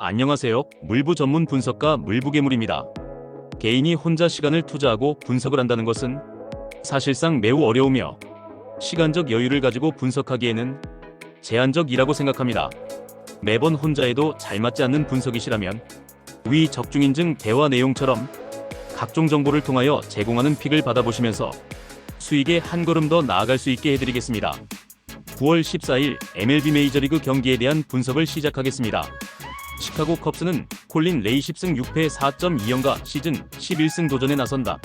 안녕하세요. 물부 전문 분석가 물부괴물입니다. 개인이 혼자 시간을 투자하고 분석을 한다는 것은 사실상 매우 어려우며 시간적 여유를 가지고 분석하기에는 제한적이라고 생각합니다. 매번 혼자 해도 잘 맞지 않는 분석이시라면 위 적중인증 대화 내용처럼 각종 정보를 통하여 제공하는 픽을 받아보시면서 수익에 한 걸음 더 나아갈 수 있게 해드리겠습니다. 9월 14일 MLB 메이저리그 경기에 대한 분석을 시작하겠습니다. 시카고 컵스는 콜린 레이 10승 6패 4.2연가 시즌 11승 도전에 나선다.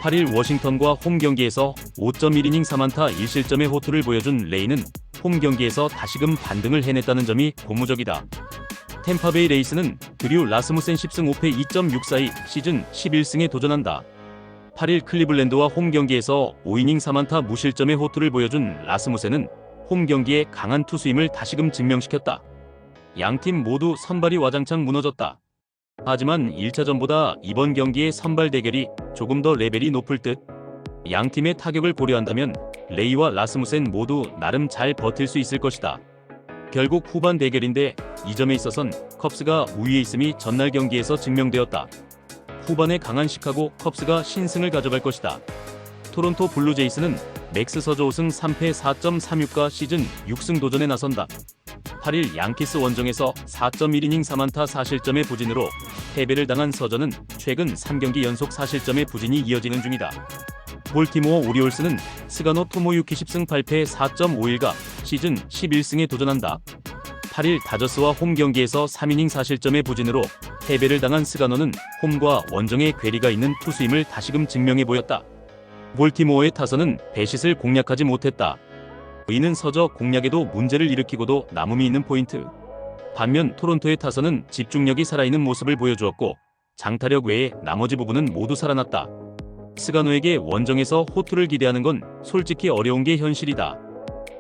8일 워싱턴과 홈 경기에서 5.1이닝 4안타 1실점의 호투를 보여준 레이는 홈 경기에서 다시금 반등을 해냈다는 점이 고무적이다. 템파베이 레이스는 드류 라스무센 10승 5패 2.642 시즌 11승에 도전한다. 8일 클리블랜드와 홈 경기에서 5이닝 3안타 무실점의 호투를 보여준 라스무센은 홈 경기에 강한 투수임을 다시금 증명시켰다. 양팀 모두 선발이 와장창 무너졌다. 하지만 1차전보다 이번 경기의 선발 대결이 조금 더 레벨이 높을 듯. 양팀의 타격을 고려한다면 레이와 라스무센 모두 나름 잘 버틸 수 있을 것이다. 결국 후반 대결인데 이 점에 있어선 컵스가 우위에 있음이 전날 경기에서 증명되었다. 후반에 강한 시카고 컵스가 신승을 가져갈 것이다. 토론토 블루제이스는 맥스 서저 5승 3패 4.36과 시즌 6승 도전에 나선다. 8일 양키스 원정에서 4.1이닝 3안타 4실점의 부진으로 패배를 당한 서저는 최근 3경기 연속 4실점의 부진이 이어지는 중이다. 볼티모어 오리올스는 스가노 토모유키 10승 8패 4.51가 시즌 11승에 도전한다. 8일 다저스와 홈 경기에서 3이닝 4실점의 부진으로 패배를 당한 스가노는 홈과 원정의 괴리가 있는 투수임을 다시금 증명해 보였다. 볼티모어의 타선은 배싯을 공략하지 못했다. 이는 서저 공략에도 문제를 일으키고도 남음이 있는 포인트. 반면 토론토의 타선은 집중력이 살아있는 모습을 보여주었고 장타력 외에 나머지 부분은 모두 살아났다. 스가노에게 원정에서 호투를 기대하는 건 솔직히 어려운 게 현실이다.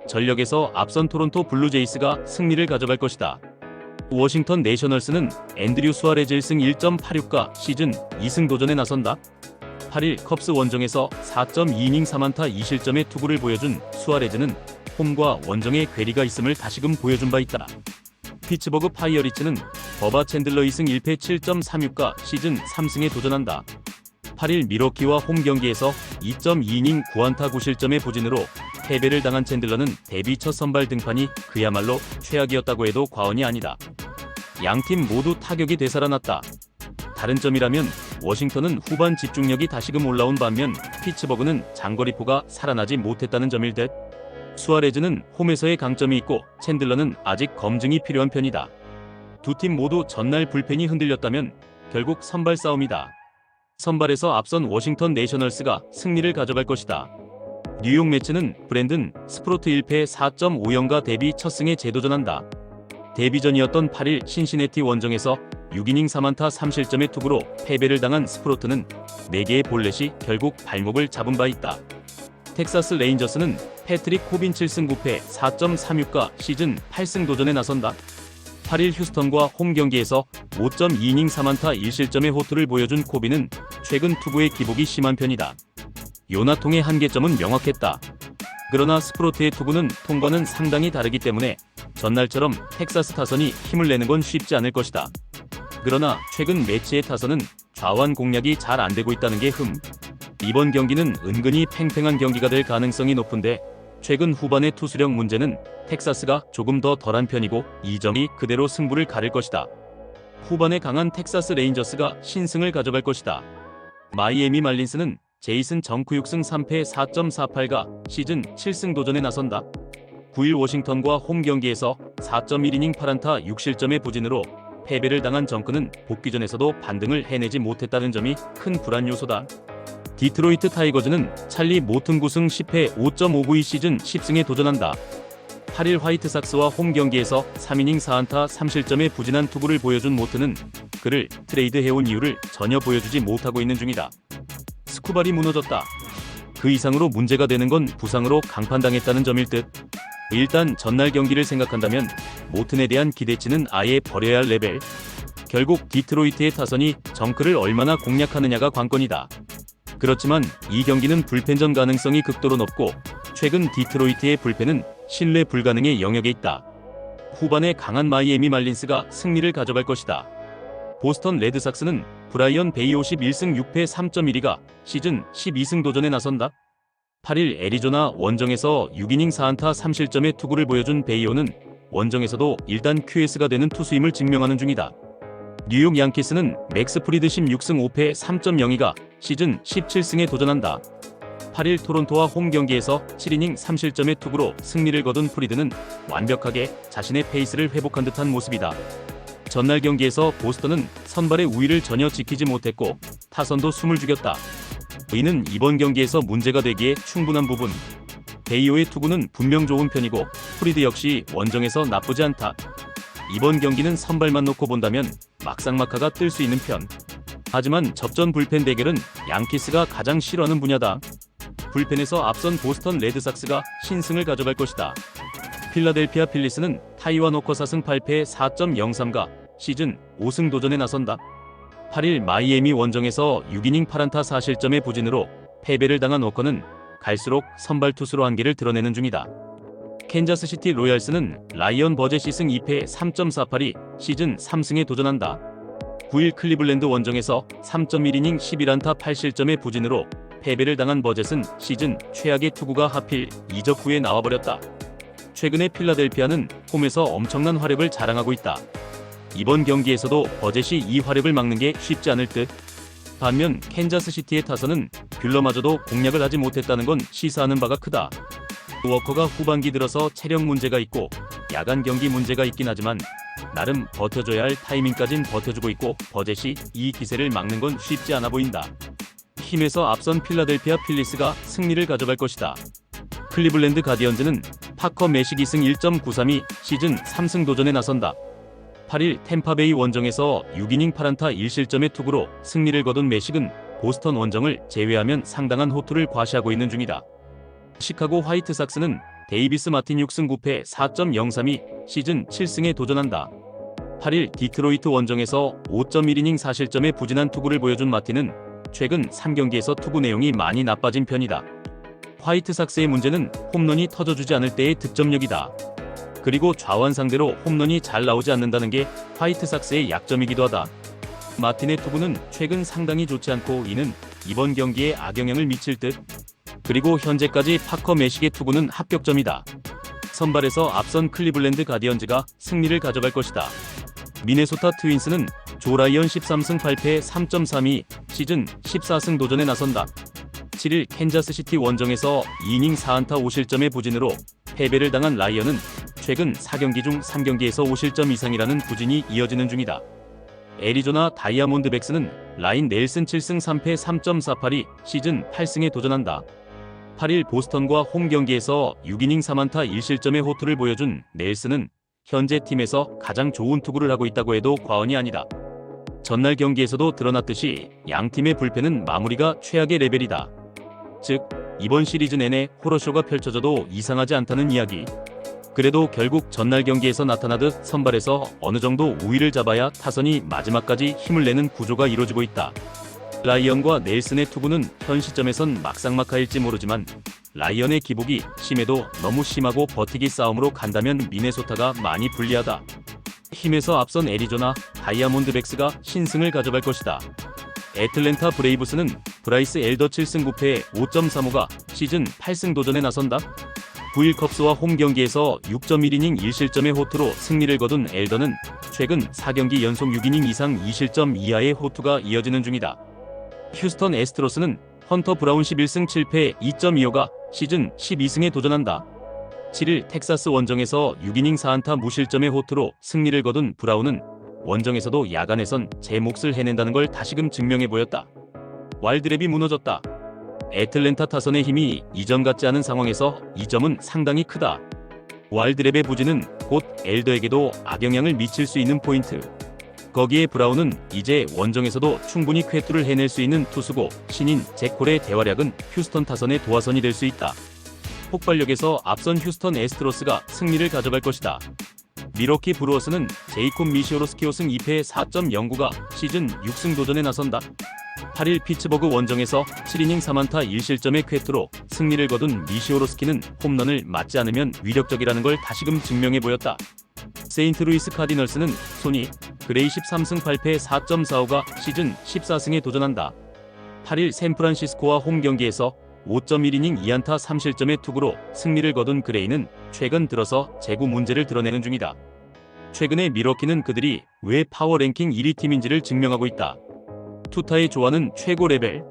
전력에서 앞선 토론토 블루제이스가 승리를 가져갈 것이다. 워싱턴 내셔널스는 앤드류 수아레즈 1승 1.86가 시즌 2승 도전에 나선다. 8일 컵스 원정에서 4.2이닝 3안타 2실점의 투구를 보여준 수아레즈는 홈과 원정의 괴리가 있음을 다시금 보여준 바 있다. 피츠버그 파이어리츠는 버바 챈들러 2승 1패 7.36가 시즌 3승에 도전한다. 8일 미러키와 홈 경기에서 2.2이닝 9안타 9실점의 부진으로 패배를 당한 챈들러는 데뷔 첫 선발 등판이 그야말로 최악이었다고 해도 과언이 아니다. 양팀 모두 타격이 되살아났다. 다른 점이라면 워싱턴은 후반 집중력이 다시금 올라온 반면 피츠버그는 장거리포가 살아나지 못했다는 점일 듯. 수아레즈는 홈에서의 강점이 있고 챈들러는 아직 검증이 필요한 편이다. 두 팀 모두 전날 불펜이 흔들렸다면 결국 선발 싸움이다. 선발에서 앞선 워싱턴 내셔널스가 승리를 가져갈 것이다. 뉴욕 매츠는 브랜든 스프로트 1패 4.5연가 데뷔 첫 승에 재도전한다. 데뷔전이었던 8일 신시내티 원정에서 6이닝 3안타 3실점의 투구로 패배를 당한 스프로트는 4개의 볼넷이 결국 발목을 잡은 바 있다. 텍사스 레인저스는 패트릭 코빈 7승 9패 4.36가 시즌 8승 도전에 나선다. 8일 휴스턴과 홈 경기에서 5.2이닝 3안타 1실점의 호투를 보여준 코빈은 최근 투구의 기복이 심한 편이다. 요나통의 한계점은 명확했다. 그러나 스프로트의 투구는 통과는 상당히 다르기 때문에 전날처럼 텍사스 타선이 힘을 내는 건 쉽지 않을 것이다. 그러나 최근 매치의 타선은 좌완 공략이 잘 안되고 있다는 게 이번 경기는 은근히 팽팽한 경기가 될 가능성이 높은데 최근 후반의 투수력 문제는 텍사스가 조금 더 덜한 편이고 이 점이 그대로 승부를 가릴 것이다. 후반에 강한 텍사스 레인저스가 신승을 가져갈 것이다. 마이애미 말린스는 제이슨 정크 6승 3패 4.48가 시즌 7승 도전에 나선다. 9일 워싱턴과 홈 경기에서 4.1이닝 8안타 6실점의 부진으로 패배를 당한 정크는 복귀전에서도 반등을 해내지 못했다는 점이 큰 불안 요소다. 디트로이트 타이거즈는 찰리 모튼 9승 10패 5.592 시즌 10승에 도전한다. 8일 화이트삭스와 홈 경기에서 3이닝 4안타 3실점의 부진한 투구를 보여준 모튼은 그를 트레이드해온 이유를 전혀 보여주지 못하고 있는 중이다. 스쿠발이 무너졌다. 그 이상으로 문제가 되는 건 부상으로 강판당했다는 점일 듯. 일단 전날 경기를 생각한다면 모튼에 대한 기대치는 아예 버려야 할 레벨. 결국 디트로이트의 타선이 정크를 얼마나 공략하느냐가 관건이다. 그렇지만 이 경기는 불펜전 가능성이 극도로 높고 최근 디트로이트의 불펜은 신뢰 불가능의 영역에 있다. 후반에 강한 마이애미 말린스가 승리를 가져갈 것이다. 보스턴 레드삭스는 브라이언 베이 51승 6패 3.12가 시즌 12승 도전에 나선다. 8일 애리조나 원정에서 6이닝 4안타 3실점의 투구를 보여준 베이오는 원정에서도 일단 QS가 되는 투수임을 증명하는 중이다. 뉴욕 양키스는 맥스 프리드 16승 5패 3.02가 시즌 17승에 도전한다. 8일 토론토와 홈 경기에서 7이닝 3실점의 투구로 승리를 거둔 프리드는 완벽하게 자신의 페이스를 회복한 듯한 모습이다. 전날 경기에서 보스턴은 선발의 우위를 전혀 지키지 못했고 타선도 숨을 죽였다. 이는 이번 경기에서 문제가 되기에 충분한 부분. 베이오의 투구는 분명 좋은 편이고 프리드 역시 원정에서 나쁘지 않다. 이번 경기는 선발만 놓고 본다면 막상막하가 뜰 수 있는 편. 하지만 접전 불펜 대결은 양키스가 가장 싫어하는 분야다. 불펜에서 앞선 보스턴 레드삭스가 신승을 가져갈 것이다. 필라델피아 필리스는 타이완 워커 4승 8패 4.03가 시즌 5승 도전에 나선다. 8일 마이애미 원정에서 6이닝 8안타 4실점의 부진으로 패배를 당한 워커는 갈수록 선발 투수로 한계를 드러내는 중이다. 캔자스시티 로얄스는 라이언 버젯 시승 2패 3.48이 시즌 3승에 도전한다. 9일 클리블랜드 원정에서 3.1이닝 11안타 8실점의 부진으로 패배를 당한 버젯은 시즌 최악의 투구가 하필 이적 후에 나와버렸다. 최근에 필라델피아는 홈에서 엄청난 화력을 자랑하고 있다. 이번 경기에서도 버젯이 이 화력을 막는 게 쉽지 않을 듯. 반면 캔자스시티의 타선은 뷰러마저도 공략을 하지 못했다는 건 시사하는 바가 크다. 워커가 후반기 들어서 체력 문제가 있고 야간 경기 문제가 있긴 하지만 나름 버텨줘야 할 타이밍까진 버텨주고 있고 버젯이 이 기세를 막는 건 쉽지 않아 보인다. 힘에서 앞선 필라델피아 필리스가 승리를 가져갈 것이다. 클리블랜드 가디언즈는 파커 매식 2승 1.93이 시즌 3승 도전에 나선다. 8일 템파베이 원정에서 6이닝 8안타 1실점의 투구로 승리를 거둔 매식은 보스턴 원정을 제외하면 상당한 호투를 과시하고 있는 중이다. 시카고 화이트삭스는 데이비스 마틴 6승 9패 4.03이 시즌 7승에 도전한다. 8일 디트로이트 원정에서 5.1이닝 4실점의 부진한 투구를 보여준 마틴은 최근 3경기에서 투구 내용이 많이 나빠진 편이다. 화이트삭스의 문제는 홈런이 터져주지 않을 때의 득점력이다. 그리고 좌완 상대로 홈런이 잘 나오지 않는다는 게 화이트삭스의 약점이기도 하다. 마틴의 투구는 최근 상당히 좋지 않고 이는 이번 경기에 악영향을 미칠 듯. 그리고 현재까지 파커 매식의 투구는 합격점이다. 선발에서 앞선 클리블랜드 가디언즈가 승리를 가져갈 것이다. 미네소타 트윈스는 조 라이언 13승 8패 3.32 시즌 14승 도전에 나선다. 7일 캔자스시티 원정에서 2이닝 4안타 5실점의 부진으로 패배를 당한 라이언은 최근 4경기 중 3경기에서 5실점 이상이라는 부진이 이어지는 중이다. 애리조나 다이아몬드백스는 라인 넬슨 7승 3패 3.48이 시즌 8승에 도전한다. 8일 보스턴과 홈 경기에서 6이닝 3안타 1실점의 호투를 보여준 넬슨은 현재 팀에서 가장 좋은 투구를 하고 있다고 해도 과언이 아니다. 전날 경기에서도 드러났듯이 양팀의 불펜은 마무리가 최악의 레벨이다. 즉, 이번 시리즈 내내 호러쇼가 펼쳐져도 이상하지 않다는 이야기. 그래도 결국 전날 경기에서 나타나듯 선발에서 어느 정도 우위를 잡아야 타선이 마지막까지 힘을 내는 구조가 이루어지고 있다. 라이언과 넬슨의 투구는 현 시점에선 막상막하일지 모르지만 라이언의 기복이 심해도 너무 심하고 버티기 싸움으로 간다면 미네소타가 많이 불리하다. 힘에서 앞선 애리조나 다이아몬드백스가 신승을 가져갈 것이다. 애틀랜타 브레이브스는 브라이스 엘더 7승 9패 5.35가 시즌 8승 도전에 나선다. 9일 컵스와 홈 경기에서 6.1이닝 1실점의 호투로 승리를 거둔 엘더는 최근 4경기 연속 6이닝 이상 2실점 이하의 호투가 이어지는 중이다. 휴스턴 애스트로스는 헌터 브라운 11승 7패 2.25가 시즌 12승에 도전한다. 7일 텍사스 원정에서 6이닝 4안타 무실점의 호투로 승리를 거둔 브라운은 원정에서도 야간에선 제 몫을 해낸다는 걸 다시금 증명해 보였다. 와일드랩이 무너졌다. 애틀랜타 타선의 힘이 이전 같지 않은 상황에서 이 점은 상당히 크다. 와일드랩의 부진은 곧 엘더에게도 악영향을 미칠 수 있는 포인트. 거기에 브라운은 이제 원정에서도 충분히 쾌투를 해낼 수 있는 투수고 신인 잭콜의 대활약은 휴스턴 타선의 도화선이 될 수 있다. 폭발력에서 앞선 휴스턴 애스트로스가 승리를 가져갈 것이다. 미러키 브루어스는 제이콥 미시오로스키 5승 2패 4.09가 시즌 6승 도전에 나선다. 8일 피츠버그 원정에서 7이닝 4안타 1실점의 쾌투로 승리를 거둔 미시오로스키는 홈런을 맞지 않으면 위력적이라는 걸 다시금 증명해 보였다. 세인트루이스 카디널스는 소니 그레이 13승 8패 4.45가 시즌 14승에 도전한다. 8일 샌프란시스코와 홈 경기에서 5.1이닝 2안타 3실점의 투구로 승리를 거둔 그레이는 최근 들어서 제구 문제를 드러내는 중이다. 최근에 밀워키는 그들이 왜 파워랭킹 1위 팀인지를 증명하고 있다. 투타의 조화는 최고 레벨.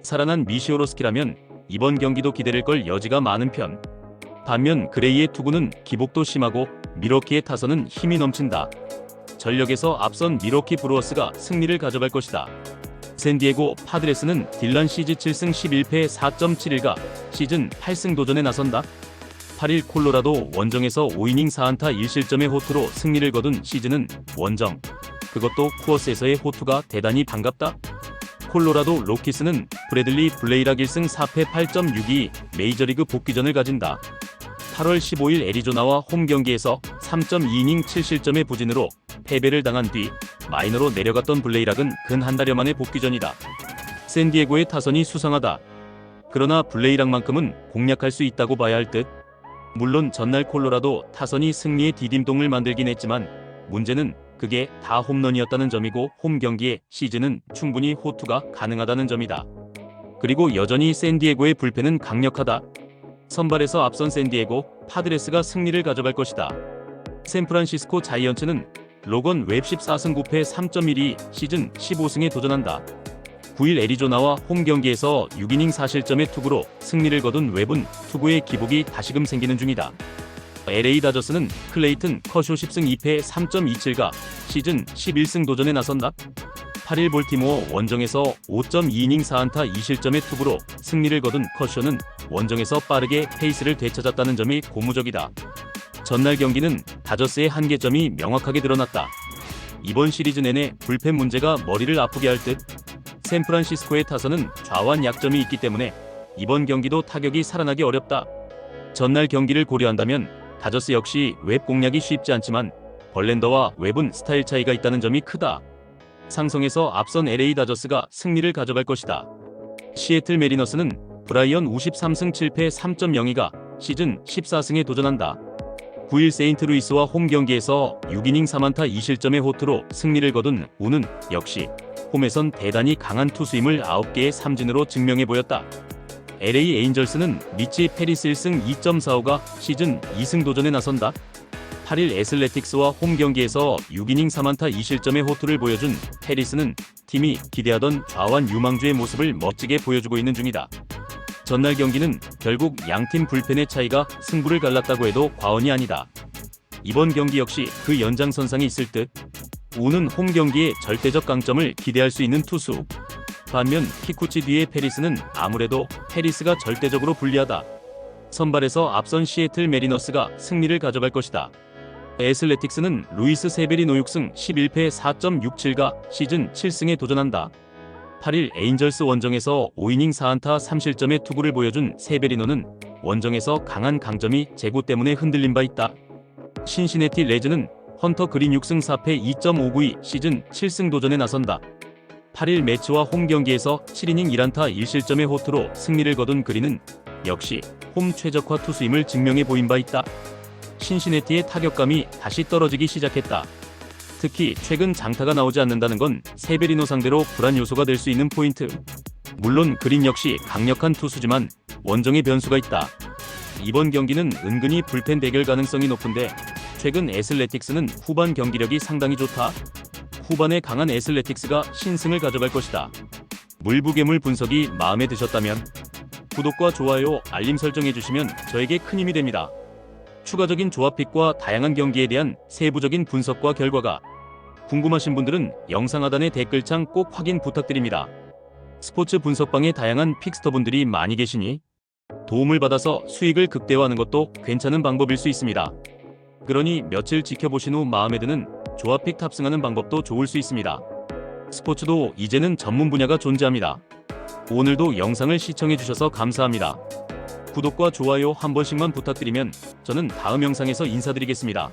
살아난 미시오로스키라면 이번 경기도 기대될 걸 여지가 많은 편. 반면 그레이의 투구는 기복도 심하고 밀워키의 타선은 힘이 넘친다. 전력에서 앞선 밀워키 브루어스가 승리를 가져갈 것이다. 샌디에고 파드레스는 딜런 시즈 7승 11패 4.71가 시즌 8승 도전에 나선다. 8일 콜로라도 원정에서 5이닝 4안타 1실점의 호투로 승리를 거둔 시즌은 원정, 그것도 쿠어스에서의 호투가 대단히 반갑다. 콜로라도 로키스는 브래들리 블레이락 1승 4패 8.62 메이저리그 복귀전을 가진다. 8월 15일 애리조나와 홈 경기에서 3.2이닝 7실점의 부진으로 패배를 당한 뒤 마이너로 내려갔던 블레이락은 근 한 달여 만의 복귀전이다. 샌디에고의 타선이 수상하다. 그러나 블레이락만큼은 공략할 수 있다고 봐야 할 듯. 물론 전날 콜로라도 타선이 승리의 디딤동을 만들긴 했지만 문제는 그게 다 홈런이었다는 점이고 홈 경기에 시즌은 충분히 호투가 가능하다는 점이다. 그리고 여전히 샌디에고의 불펜은 강력하다. 선발에서 앞선 샌디에고 파드레스가 승리를 가져갈 것이다. 샌프란시스코 자이언츠는 로건 웹 14승 9패 3.12 시즌 15승에 도전한다. 9일 애리조나와 홈 경기에서 6이닝 4실점의 투구로 승리를 거둔 웹은 투구의 기복이 다시금 생기는 중이다. LA 다저스는 클레이튼 커쇼 10승 2패 3.27가 시즌 11승 도전에 나선다. 8일 볼티모어 원정에서 5.2이닝 4안타 2실점의 투구로 승리를 거둔 커쇼는 원정에서 빠르게 페이스를 되찾았다는 점이 고무적이다. 전날 경기는 다저스의 한계점이 명확하게 드러났다. 이번 시리즈 내내 불펜 문제가 머리를 아프게 할 듯. 샌프란시스코의 타선은 좌완 약점이 있기 때문에 이번 경기도 타격이 살아나기 어렵다. 전날 경기를 고려한다면 다저스 역시 웹 공략이 쉽지 않지만 벌랜더와 웹은 스타일 차이가 있다는 점이 크다. 상성에서 앞선 LA 다저스가 승리를 가져갈 것이다. 시애틀 메리너스는 브라이언 53승 7패 3.02가 시즌 14승에 도전한다. 9일 세인트루이스와 홈 경기에서 6이닝 3안타 2실점의 호투로 승리를 거둔 우는 역시 홈에선 대단히 강한 투수임을 9개의 삼진으로 증명해 보였다. LA 에인절스는 미치 페리스 1승 2.45가 시즌 2승 도전에 나선다. 8일 애슬레틱스와 홈 경기에서 6이닝 3안타 2실점의 호투를 보여준 페리스는 팀이 기대하던 좌완 유망주의 모습을 멋지게 보여주고 있는 중이다. 전날 경기는 결국 양팀 불펜의 차이가 승부를 갈랐다고 해도 과언이 아니다. 이번 경기 역시 그 연장선상에 있을 듯. 우는 홈 경기에 절대적 강점을 기대할 수 있는 투수. 반면 키쿠치 뒤의 페리스는 아무래도 페리스가 절대적으로 불리하다. 선발에서 앞선 시애틀 메리너스가 승리를 가져갈 것이다. 애슬레틱스는 루이스 세베리노 6승 11패 4.67가 시즌 7승에 도전한다. 8일 에인절스 원정에서 5이닝 4안타 3실점의 투구를 보여준 세베리노는 원정에서 강한 강점이 제구 때문에 흔들린 바 있다. 신시내티 레즈는 헌터 그린 6승 4패 2.592 시즌 7승 도전에 나선다. 8일 매치와 홈 경기에서 7이닝 1안타 1실점의 호투로 승리를 거둔 그린은 역시 홈 최적화 투수임을 증명해 보인 바 있다. 신시내티의 타격감이 다시 떨어지기 시작했다. 특히 최근 장타가 나오지 않는다는 건 세베리노 상대로 불안 요소가 될 수 있는 포인트. 물론 그린 역시 강력한 투수지만 원정의 변수가 있다. 이번 경기는 은근히 불펜 대결 가능성이 높은데 최근 애슬레틱스는 후반 경기력이 상당히 좋다. 후반에 강한 애슬레틱스가 신승을 가져갈 것이다. 물부괴물 분석이 마음에 드셨다면 구독과 좋아요, 알림 설정해주시면 저에게 큰 힘이 됩니다. 추가적인 조합픽과 다양한 경기에 대한 세부적인 분석과 결과가 궁금하신 분들은 영상 하단의 댓글창 꼭 확인 부탁드립니다. 스포츠 분석방에 다양한 픽스터분들이 많이 계시니 도움을 받아서 수익을 극대화하는 것도 괜찮은 방법일 수 있습니다. 그러니 며칠 지켜보신 후 마음에 드는 조합픽 탑승하는 방법도 좋을 수 있습니다. 스포츠도 이제는 전문 분야가 존재합니다. 오늘도 영상을 시청해주셔서 감사합니다. 구독과 좋아요 한 번씩만 부탁드리면 저는 다음 영상에서 인사드리겠습니다.